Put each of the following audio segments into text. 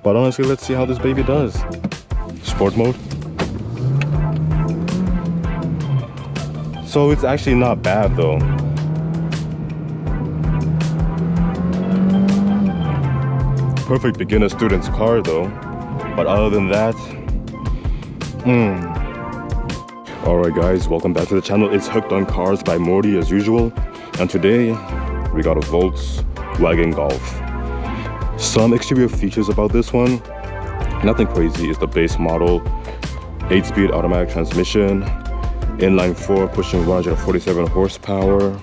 But honestly, let's see how this baby does. Sport mode. So it's actually not bad though. Perfect beginner student's car though. But other than that, Alright guys, welcome back to the channel. It's Hooked on Cars by Morty as usual. And today, we got a Volkswagen Golf. Some exterior features about this one. Nothing crazy, it's the base model. 8-speed automatic transmission. Inline 4 pushing 147 horsepower.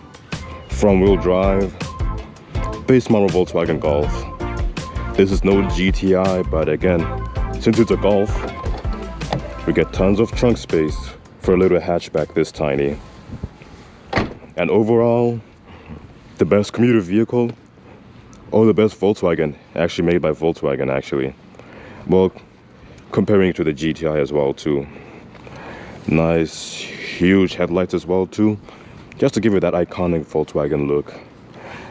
Front-wheel drive. Base model Volkswagen Golf. This is no GTI, but again, since it's a Golf, we get tons of trunk space for a little hatchback this tiny. And overall, the best commuter vehicle, or the best Volkswagen, actually made by Volkswagen actually. Well, comparing it to the GTI as well too. Nice, huge headlights as well too, just to give it that iconic Volkswagen look.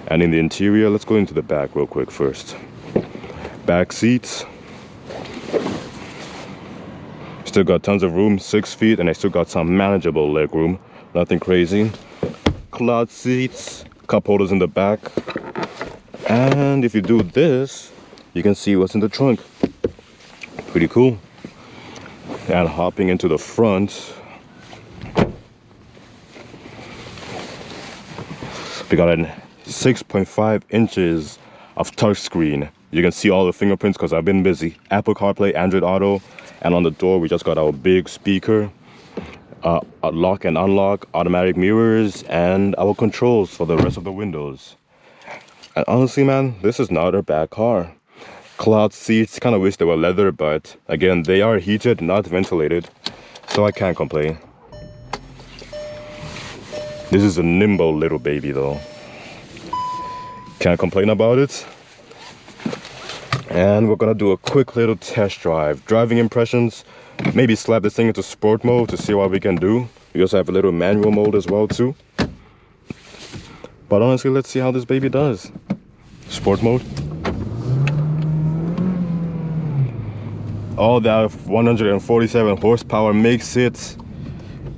And in the interior, let's go into the back real quick first. Back seats. Still got tons of room, 6 feet, and I still got some manageable leg room. Nothing crazy. Cloud seats, cup holders in the back. And if you do this, you can see what's in the trunk. Pretty cool. And hopping into the front, we got a 6.5 inches of touchscreen. You can see all the fingerprints because I've been busy. Apple CarPlay, Android Auto, and on the door we just got our big speaker, a lock and unlock, automatic mirrors, and our controls for the rest of the windows. And honestly, man, this is not a bad car. Cloud seats, kind of wish they were leather, but again, they are heated, not ventilated, so I can't complain. This is a nimble little baby though. Can't complain about it. And we're gonna do a quick little test drive. Driving impressions, maybe slap this thing into sport mode to see what we can do. We also have a little manual mode as well too. But honestly, let's see how this baby does. Sport mode. All that 147 horsepower makes it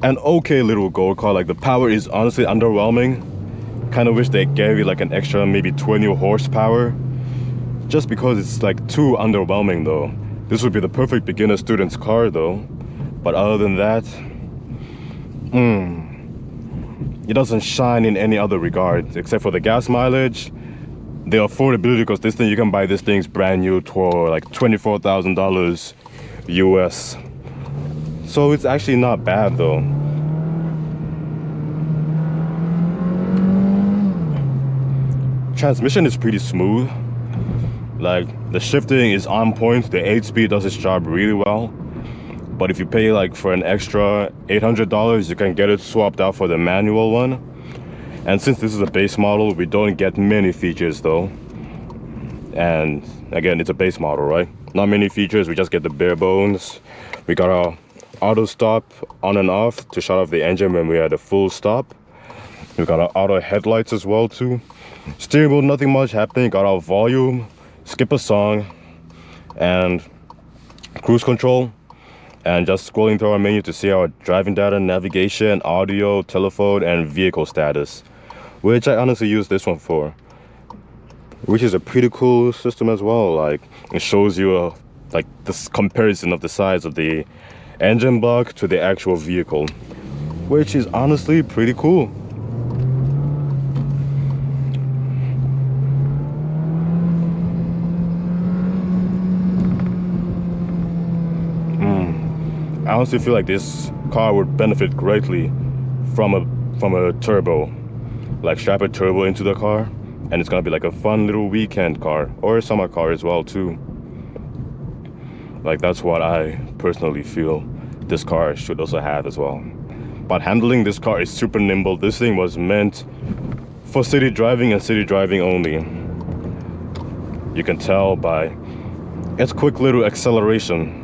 an okay little go car. Like, the power is honestly underwhelming. Kind of wish they gave you like an extra maybe 20 horsepower. Just because it's like too underwhelming though. This would be the perfect beginner student's car though. But other than that, it doesn't shine in any other regard except for the gas mileage, the affordability, because this thing, you can buy this thing's brand new for like $24,000 US. So it's actually not bad though. Transmission is pretty smooth. Like, the shifting is on point. The 8-speed does its job really well. But if you pay like for an extra $800, you can get it swapped out for the manual one. And since this is a base model, we don't get many features though. And again, it's a base model, right? Not many features, we just get the bare bones. We got our auto stop on and off to shut off the engine when we're at a full stop. We got our auto headlights as well too. Steering wheel, nothing much happening. Got our volume, skip a song, and cruise control. And just scrolling through our menu to see our driving data, navigation, audio, telephone, and vehicle status, which I honestly use this one for, which is a pretty cool system as well. Like, it shows you like this comparison of the size of the engine block to the actual vehicle, which is honestly pretty cool. I honestly feel like this car would benefit greatly from a turbo. Like, strap a turbo into the car, and it's gonna be like a fun little weekend car, or a summer car as well too. Like, that's what I personally feel this car should also have as well. But handling this car is super nimble. This thing was meant for city driving and city driving only. You can tell by its quick little acceleration.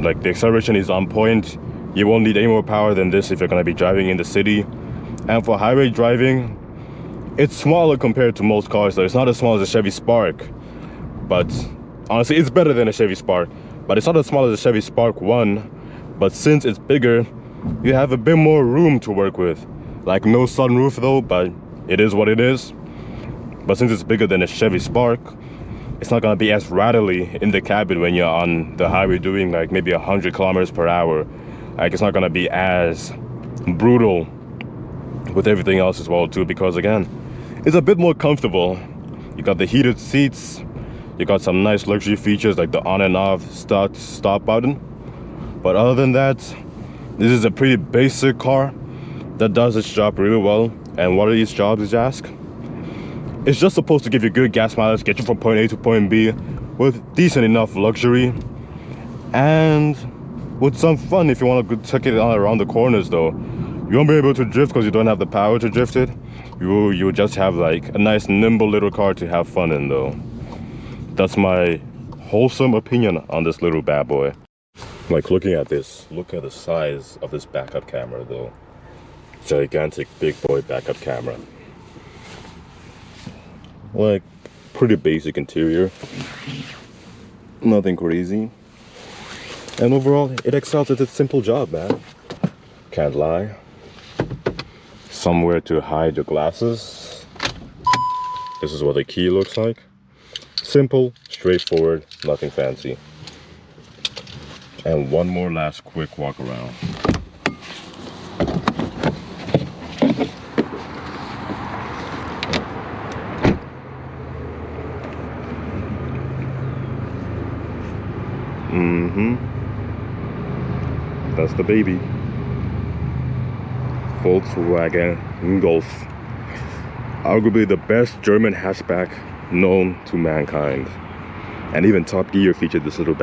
Like, the acceleration is on point. You won't need any more power than this if you're gonna be driving in the city. And for highway driving, it's smaller compared to most cars though. It's not as small as a Chevy Spark, but honestly, it's better than a Chevy Spark, but it's not as small as a Chevy Spark 1. But since it's bigger, you have a bit more room to work with. Like, no sunroof though, but it is what it is. But since it's bigger than a Chevy Spark, it's not gonna be as rattly in the cabin when you're on the highway doing like maybe 100 kilometers per hour. Like, it's not gonna be as brutal with everything else as well too, because again, it's a bit more comfortable. You got the heated seats, you got some nice luxury features like the on and off stop button. But other than that, this is a pretty basic car that does its job really well. And what are these jobs, did you ask? It's just supposed to give you good gas mileage, get you from point A to point B with decent enough luxury and with some fun if you want to take it on around the corners though. You won't be able to drift because you don't have the power to drift it. You just have like a nice nimble little car to have fun in though. That's my wholesome opinion on this little bad boy. Like, looking at this, look at the size of this backup camera though. Gigantic big boy backup camera. Like, pretty basic interior, nothing crazy, and overall it excels at its simple job, man. Can't lie. Somewhere to hide your glasses. This is what the key looks like. Simple, straightforward, nothing fancy. And one more last quick walk around. That's the baby. Volkswagen Golf. Arguably the best German hatchback known to mankind. And even Top Gear featured this little